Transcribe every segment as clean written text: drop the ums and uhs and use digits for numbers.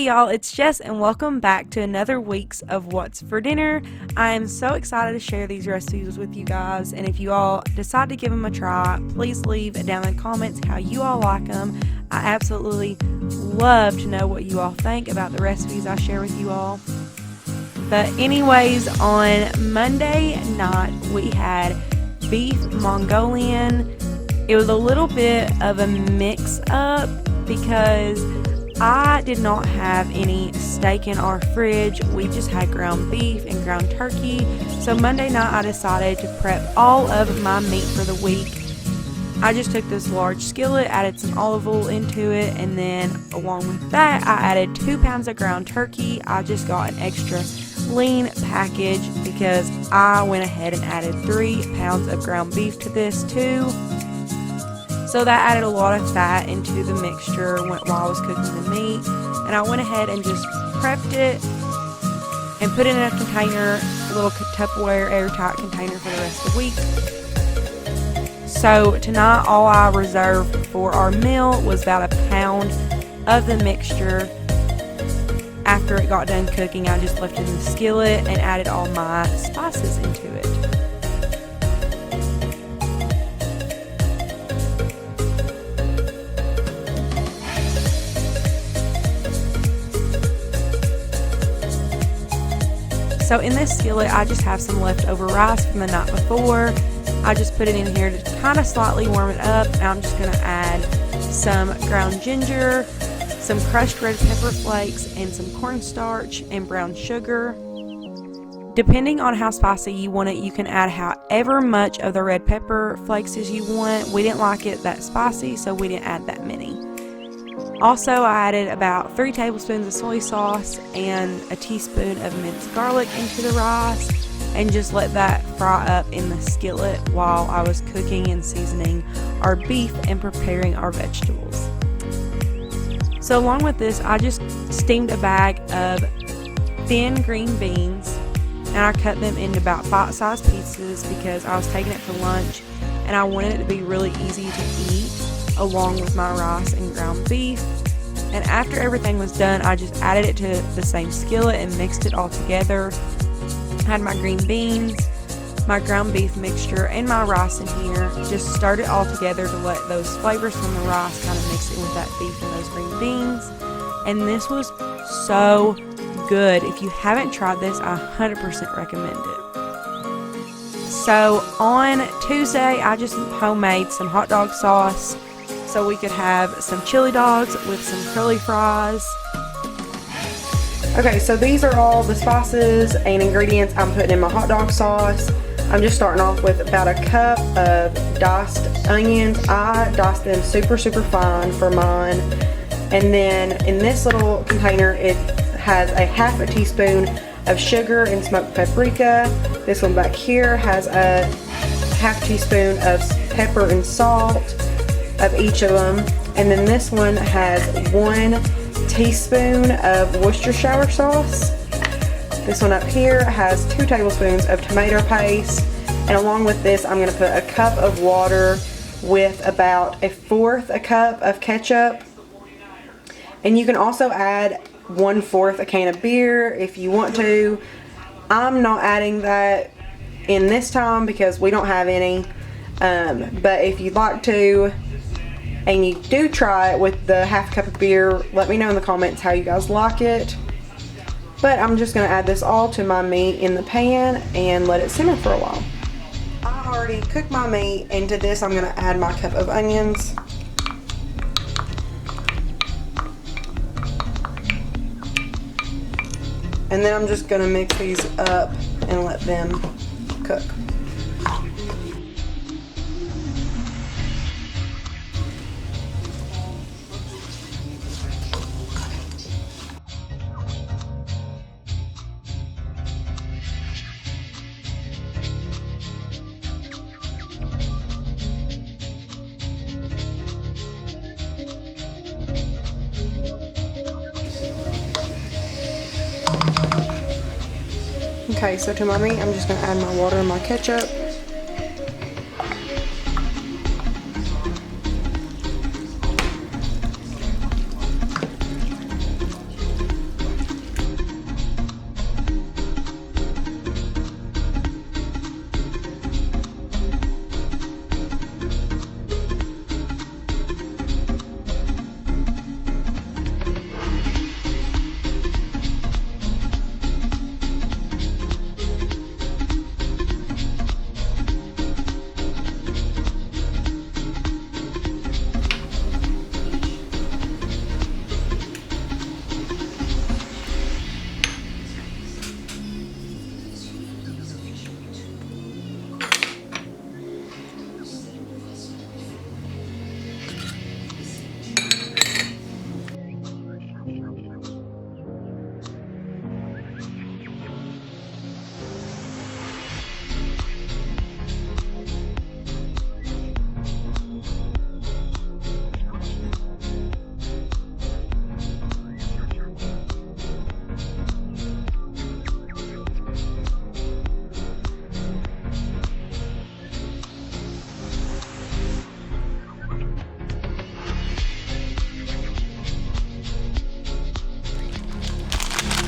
y'all, it's Jess and welcome back to another week's of What's for Dinner. I am so excited to share these recipes with you guys, and if you all decide to give them a try, please leave down in the comments how you all like them. I absolutely love to know what you all think about the recipes I share with you all. But anyways, on Monday night we had beef Mongolian. It was a little bit of a mix-up because I did not have any steak in our fridge. We just had ground beef and ground turkey. So Monday night I decided to prep all of my meat for the week. I just took this large skillet, added some olive oil into it, and then along with that I added 2 pounds of ground turkey. I just got an extra lean package because I went ahead and added 3 pounds of ground beef to this too. So that added a lot of fat into the mixture while I was cooking the meat. And I went ahead and just prepped it and put it in a container, a little Tupperware airtight container for the rest of the week. So tonight all I reserved for our meal was about 1 pound of the mixture. After it got done cooking, I just left it in the skillet and added all my spices into it. So in this skillet, I just have some leftover rice from the night before. I just put it in here to kind of slightly warm it up. And I'm just going to add some ground ginger, some crushed red pepper flakes, and some cornstarch and brown sugar. Depending on how spicy you want it, you can add however much of the red pepper flakes as you want. We didn't like it that spicy, so we didn't add that many. Also, I added about 3 tablespoons of soy sauce and a teaspoon of minced garlic into the rice and just let that fry up in the skillet while I was cooking and seasoning our beef and preparing our vegetables. So along with this, I just steamed a bag of thin green beans and I cut them into about bite-sized pieces because I was taking it for lunch and I wanted it to be really easy to eat along with my rice and ground beef. And after everything was done, I just added it to the same skillet and mixed it all together. I had my green beans, my ground beef mixture, and my rice in here. Just stirred it all together to let those flavors from the rice kind of mix in with that beef and those green beans. And this was so good. If you haven't tried this, I 100% recommend it. So on Tuesday, I just homemade some hot dog sauce so we could have some chili dogs with some curly fries. Okay, so these are all the spices and ingredients I'm putting in my hot dog sauce. I'm just starting off with about 1 cup of diced onions. I diced them super fine for mine. And then in this little container, it has a half a teaspoon of sugar and smoked paprika. This one back here has a half teaspoon of pepper and salt of each of them. And then this one has 1 teaspoon of Worcestershire sauce. This one up here has 2 tablespoons of tomato paste. And along with this, I'm going to put 1 cup of water with about 1/4 a cup of ketchup. And you can also add 1/4 a can of beer if you want to. I'm not adding that in this time because we don't have any. But if you'd like to, and you do try it with the half cup of beer, let me know in the comments how you guys like it. But I'm just going to add this all to my meat in the pan and let it simmer for a while. I already cooked my meat. Into this I'm going to add my cup of onions. And then I'm just going to mix these up and let them cook. Okay, so to my meat, I'm just going to add my water and my ketchup.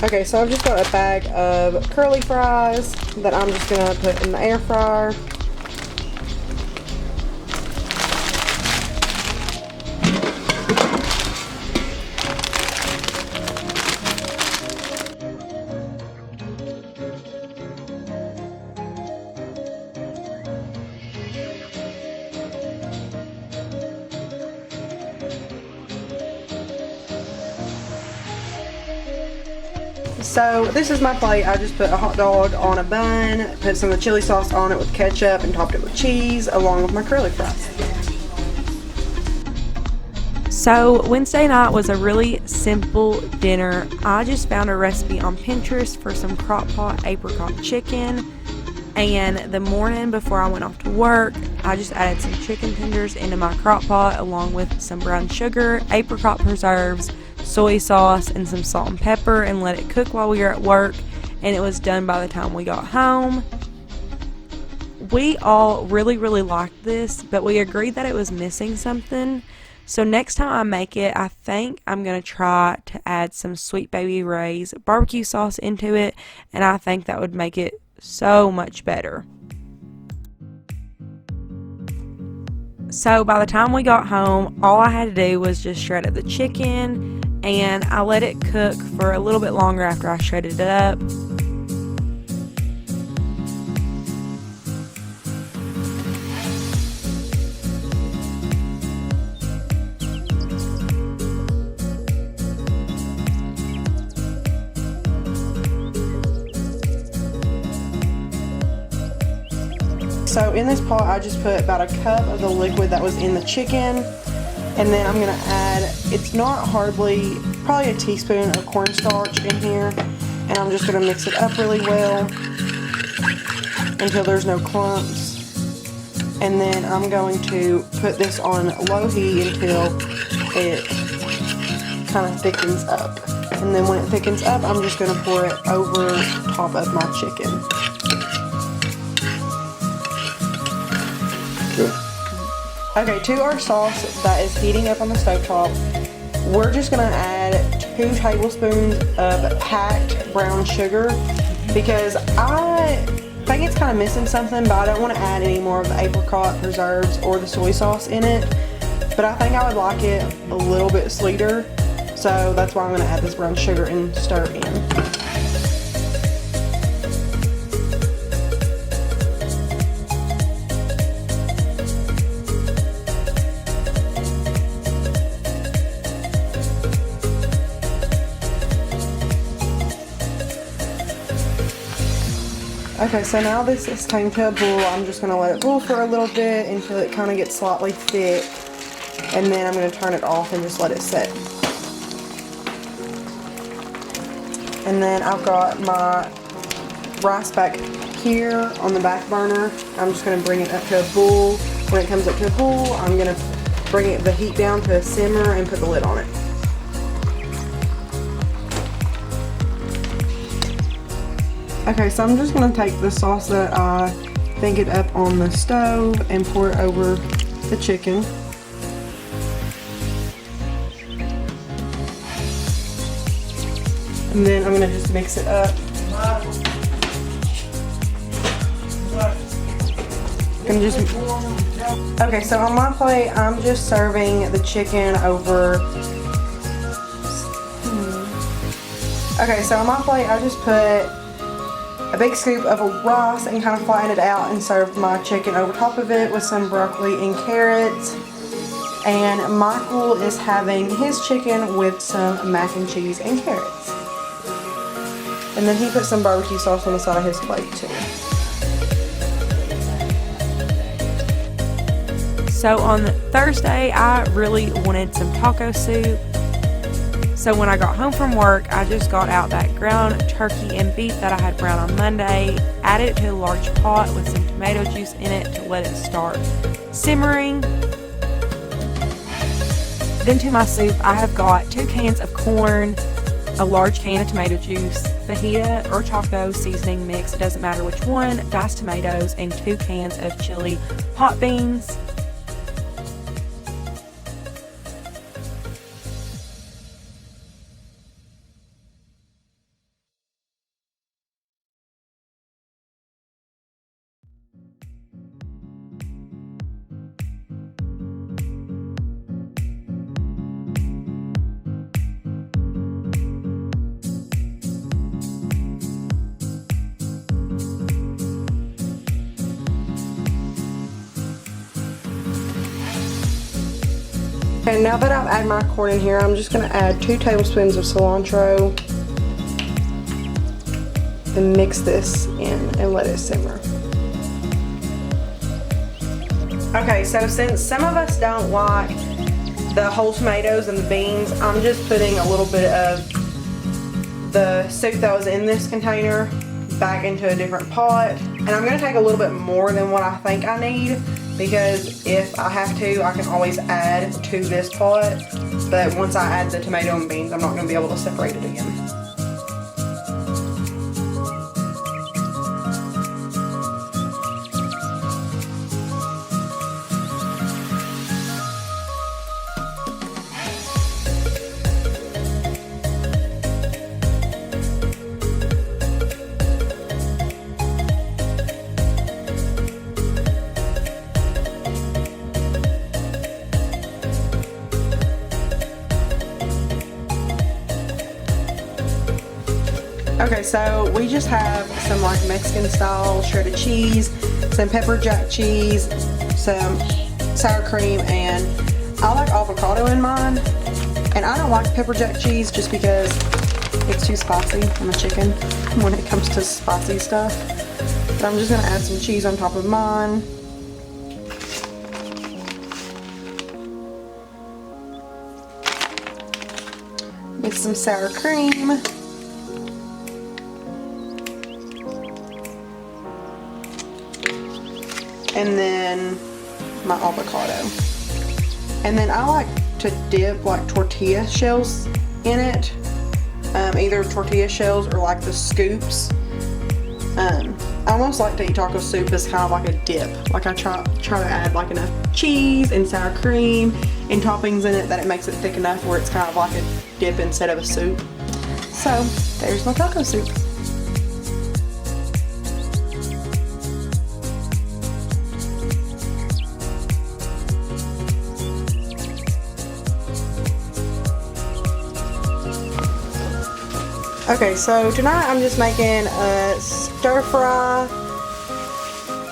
Okay, so I've just got a bag of curly fries that I'm just gonna put in the air fryer. So this is my plate. I just put a hot dog on a bun, put some of the chili sauce on it with ketchup, and topped it with cheese along with my curly fries. So Wednesday night was a really simple dinner. I just found a recipe on Pinterest for some crock-pot apricot chicken, and the morning before I went off to work, I just added some chicken tenders into my crock-pot along with some brown sugar, apricot preserves, soy sauce, and some salt and pepper, and let it cook while we were at work, and it was done by the time we got home. We all really liked this, but we agreed that it was missing something. So next time I make it, I think I'm going to try to add some Sweet Baby Ray's barbecue sauce into it, and I think that would make it so much better. So by the time we got home, all I had to do was just shred up the chicken, and I let it cook for a little bit longer after I shredded it up. So in this pot, I just put about a cup of the liquid that was in the chicken, and then I'm gonna add, it's not hardly, probably a teaspoon of cornstarch in here, and I'm just gonna mix it up really well until there's no clumps. And then I'm going to put this on low heat until it kind of thickens up. And then when it thickens up, I'm just gonna pour it over top of my chicken. Okay, to our sauce that is heating up on the stovetop, we're just going to add 2 tablespoons of packed brown sugar, because I think it's kind of missing something, but I don't want to add any more of the apricot preserves or the soy sauce in it. But I think I would like it a little bit sweeter, so that's why I'm going to add this brown sugar and stir in. Okay, so now this is came to a boil. I'm just going to let it boil for a little bit until it kind of gets slightly thick, and then I'm going to turn it off and just let it set. And then I've got my rice back here on the back burner. I'm just going to bring it up to a boil. When it comes up to a boil, I'm going to bring the heat down to a simmer and put the lid on it. Okay, so I'm just going to take the sauce that I thinking up on the stove and pour it over the chicken. And then I'm going to just mix it up. Okay, so on my plate, I'm just serving the chicken over. Okay, so on my plate, I just put a big scoop of rice and kind of flatten it out and serve my chicken over top of it with some broccoli and carrots. And Michael is having his chicken with some mac and cheese and carrots. And then he put some barbecue sauce on the side of his plate too. So on Thursday, I really wanted some taco soup. So when I got home from work, I just got out that ground turkey and beef that I had browned on Monday, added it to a large pot with some tomato juice in it to let it start simmering. Then to my soup, I have got 2 cans of corn, a large can of tomato juice, fajita or taco seasoning mix, it doesn't matter which one, diced tomatoes, and 2 cans of chili hot beans. And now that I've added my corn in here, I'm just going to add 2 tablespoons of cilantro and mix this in and let it simmer. Okay, so since some of us don't like the whole tomatoes and the beans, I'm just putting a little bit of the soup that was in this container back into a different pot. And I'm going to take a little bit more than what I think I need, because if I have to, I can always add to this pot. But once I add the tomato and beans, I'm not going to be able to separate it again. Okay, so we just have some like Mexican style shredded cheese, some pepper jack cheese, some sour cream, and I like avocado in mine. And I don't like pepper jack cheese just because it's too spicy. I'm a chicken when it comes to spicy stuff. But I'm just gonna add some cheese on top of mine. Mix some sour cream. And then my avocado. And then I like to dip like tortilla shells in it. Either tortilla shells or like the scoops. I almost like to eat taco soup as kind of like a dip. Like I try to add like enough cheese and sour cream and toppings in it that it makes it thick enough where it's kind of like a dip instead of a soup. So there's my taco soup. Okay, so tonight I'm just making a stir fry.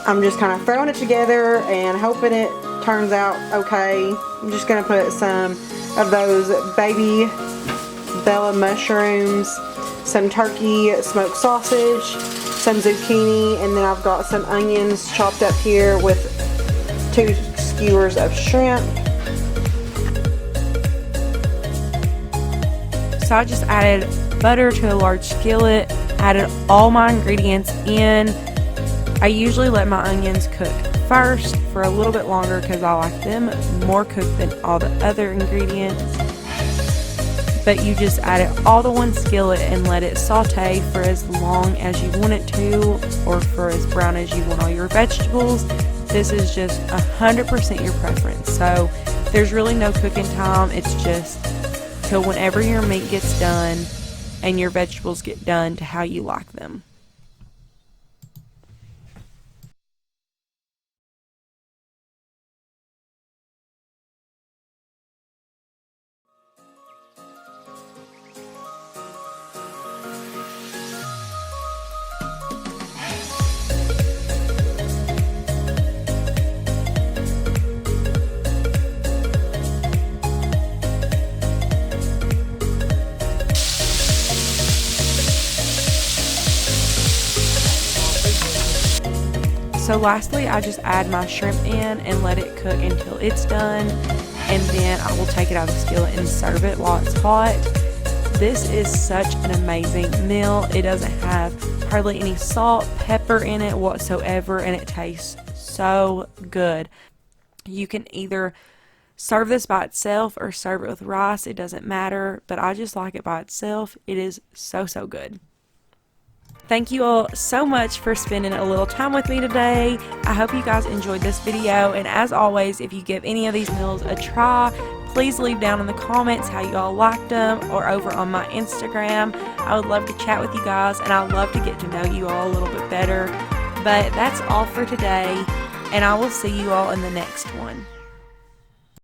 I'm just kind of throwing it together and hoping it turns out okay. I'm just going to put some of those baby Bella mushrooms, some turkey smoked sausage, some zucchini, and then I've got some onions chopped up here with 2 skewers of shrimp. So I just added butter to a large skillet, added all my ingredients in. I usually let my onions cook first for a little bit longer because I like them more cooked than all the other ingredients. But you just add it all to one skillet and let it saute for as long as you want it to, or for as brown as you want all your vegetables. This is just 100% your preference. So there's really no cooking time. It's just till whenever your meat gets done and your vegetables get done to how you like them. So lastly, I just add my shrimp in and let it cook until it's done, and then I will take it out of the skillet and serve it while it's hot. This is such an amazing meal. It doesn't have hardly any salt, pepper in it whatsoever, and it tastes so good. You can either serve this by itself or serve it with rice. It doesn't matter, but I just like it by itself. It is so good. Thank you all so much for spending a little time with me today. I hope you guys enjoyed this video, and as always, if you give any of these meals a try, please leave down in the comments how you all liked them, or over on my Instagram. I would love to chat with you guys, and I would love to get to know you all a little bit better. But that's all for today, and I will see you all in the next one.